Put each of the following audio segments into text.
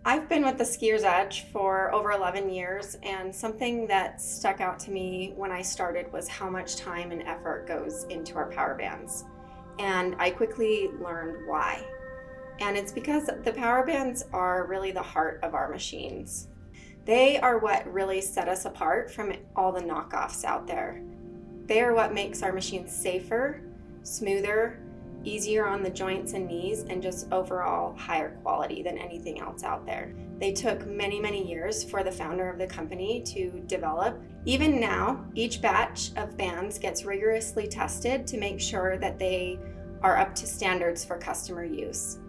I've been with the Skier's Edge for over 11 years, and something that stuck out to me when I started was how much time and effort goes into our power bands. And I quickly learned why. And it's because the power bands are really the heart of our machines. They are what really set us apart from all the knockoffs out there. They are what makes our machines safer, smoother, easier on the joints and knees, and just overall higher quality than anything else out there. They took many, many years for the founder of the company to develop. Even now, each batch of bands gets rigorously tested to make sure that they are up to standards for customer use.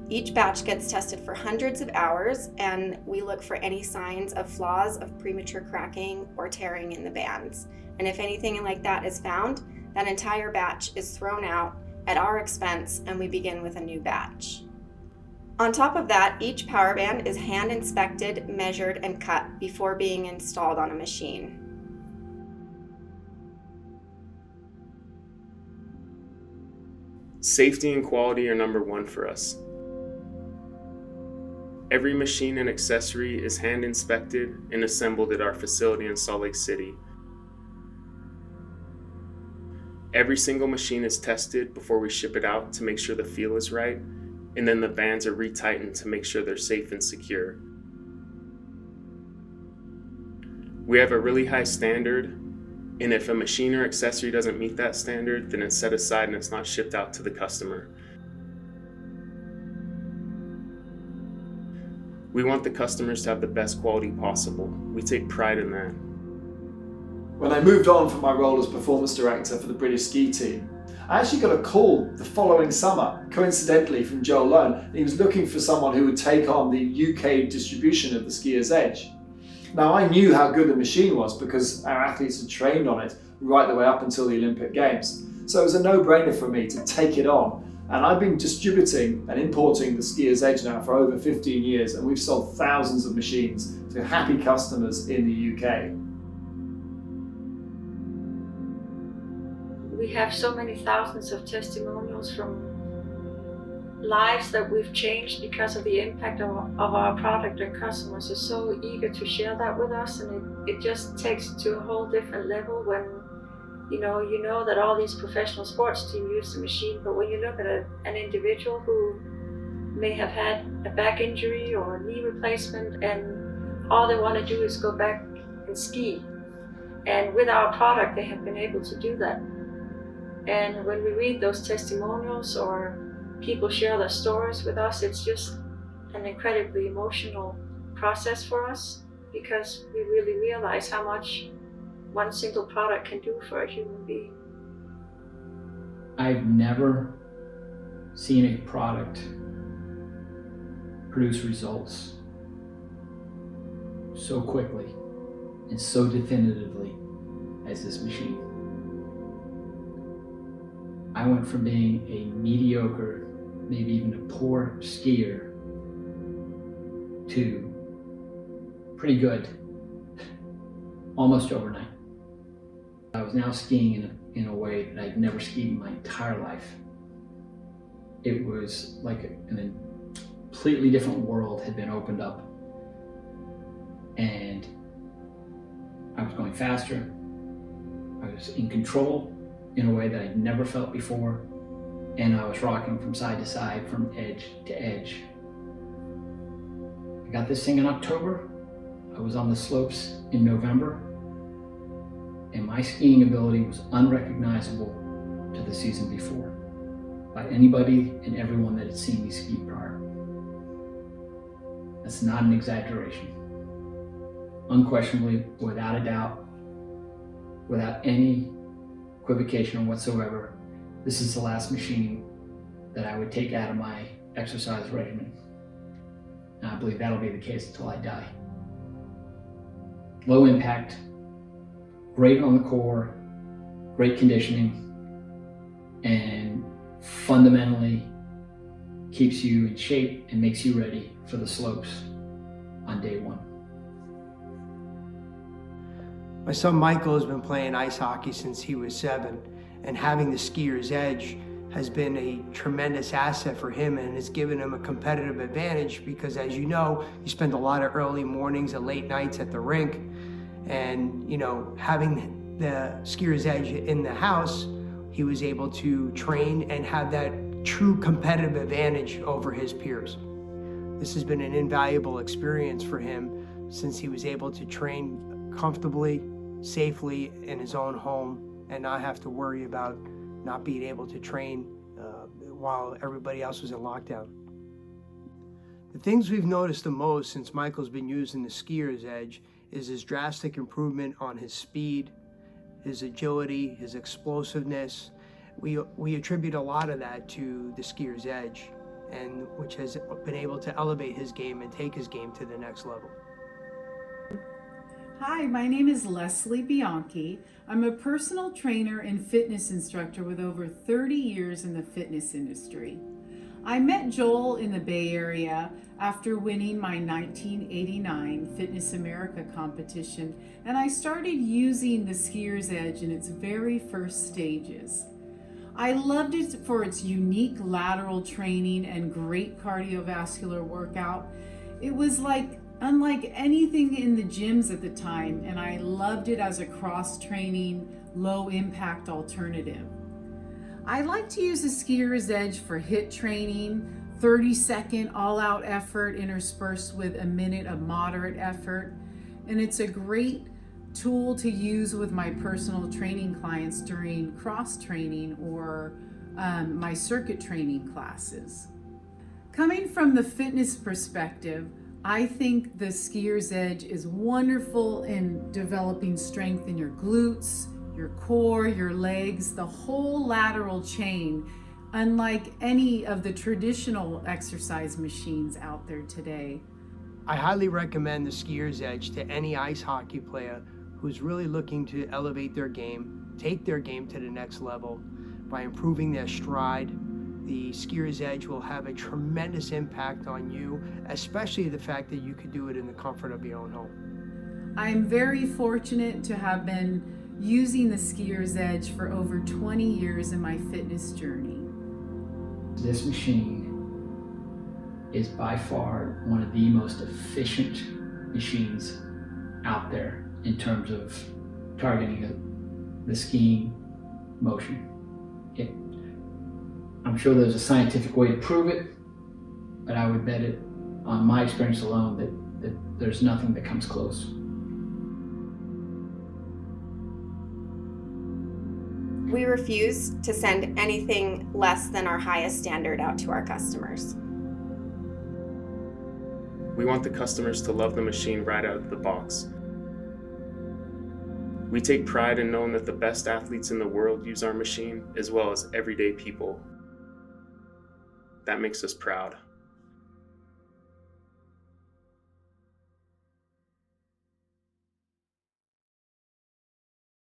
Each batch gets tested for hundreds of hours, and we look for any signs of flaws of premature cracking or tearing in the bands. And if anything like that is found, that entire batch is thrown out at our expense, and we begin with a new batch. On top of that, each power band is hand inspected, measured, and cut before being installed on a machine. Safety and quality are number one for us. Every machine and accessory is hand inspected and assembled at our facility in Salt Lake City. Every single machine is tested before we ship it out to make sure the feel is right, and then the bands are retightened to make sure they're safe and secure. We have a really high standard, and if a machine or accessory doesn't meet that standard, then it's set aside and it's not shipped out to the customer. We want the customers to have the best quality possible. We take pride in that. When I moved on from my role as performance director for the British ski team, I actually got a call the following summer, coincidentally from Joe Lone. He was looking for someone who would take on the UK distribution of the Skier's Edge. Now, I knew how good the machine was because our athletes had trained on it right the way up until the Olympic Games. So it was a no-brainer for me to take it on. And I've been distributing and importing the Skier's Edge now for over 15 years, and we've sold thousands of machines to happy customers in the UK. We have so many thousands of testimonials from lives that we've changed because of the impact of our product, and customers are so eager to share that with us, and it just takes it to a whole different level when you know that all these professional sports teams use the machine, but when you look at an individual who may have had a back injury or a knee replacement and all they want to do is go back and ski, and with our product they have been able to do that. And when we read those testimonials or people share their stories with us, it's just an incredibly emotional process for us, because we really realize how much one single product can do for a human being. I've never seen a product produce results so quickly and so definitively as this machine. I went from being a mediocre, maybe even a poor skier, to pretty good almost overnight. I was now skiing in a way that I'd never skied in my entire life. It was like a completely different world had been opened up, and I was going faster. I was in control in a way that I'd never felt before, and I was rocking from side to side, from edge to edge. I got this thing in October. I was on the slopes in November, and my skiing ability was unrecognizable to the season before by anybody and everyone that had seen me ski prior. That's not an exaggeration. Unquestionably, without a doubt, without any equivocation whatsoever, this is the last machine that I would take out of my exercise regimen. And I believe that'll be the case until I die. Low impact, great on the core, great conditioning, and fundamentally keeps you in shape and makes you ready for the slopes on day one. My son Michael has been playing ice hockey since he was 7, and having the Skier's Edge has been a tremendous asset for him and has given him a competitive advantage because, as you know, you spend a lot of early mornings and late nights at the rink, and having the skier's edge in the house, he was able to train and have that true competitive advantage over his peers. This has been an invaluable experience for him since he was able to train comfortably, safely in his own home and not have to worry about not being able to train while everybody else was in lockdown. The things we've noticed the most since Michael's been using the skier's edge is his drastic improvement on his speed, his agility, his explosiveness. We attribute a lot of that to the skier's edge, and which has been able to elevate his game and take his game to the next level. Hi, my name is Leslie Bianchi. I'm a personal trainer and fitness instructor with over 30 years in the fitness industry. I met Joel in the Bay Area after winning my 1989 Fitness America competition, and I started using the skier's edge in its very first stages. I loved it for its unique lateral training and great cardiovascular workout. It was unlike anything in the gyms at the time, and I loved it as a cross-training, low-impact alternative. I like to use the skier's edge for HIIT training, 30-second all-out effort interspersed with a minute of moderate effort, and it's a great tool to use with my personal training clients during cross-training or my circuit training classes. Coming from the fitness perspective, I think the skier's edge is wonderful in developing strength in your glutes, your core, your legs, the whole lateral chain, unlike any of the traditional exercise machines out there today. I highly recommend the skier's edge to any ice hockey player who's really looking to elevate their game, take their game to the next level by improving their stride. The skier's edge will have a tremendous impact on you, especially the fact that you could do it in the comfort of your own home. I'm very fortunate to have been using the skier's edge for over 20 years in my fitness journey. This machine is by far one of the most efficient machines out there in terms of targeting the skiing motion. I'm sure there's a scientific way to prove it, but I would bet it on my experience alone that there's nothing that comes close. We refuse to send anything less than our highest standard out to our customers. We want the customers to love the machine right out of the box. We take pride in knowing that the best athletes in the world use our machine, as well as everyday people. That makes us proud.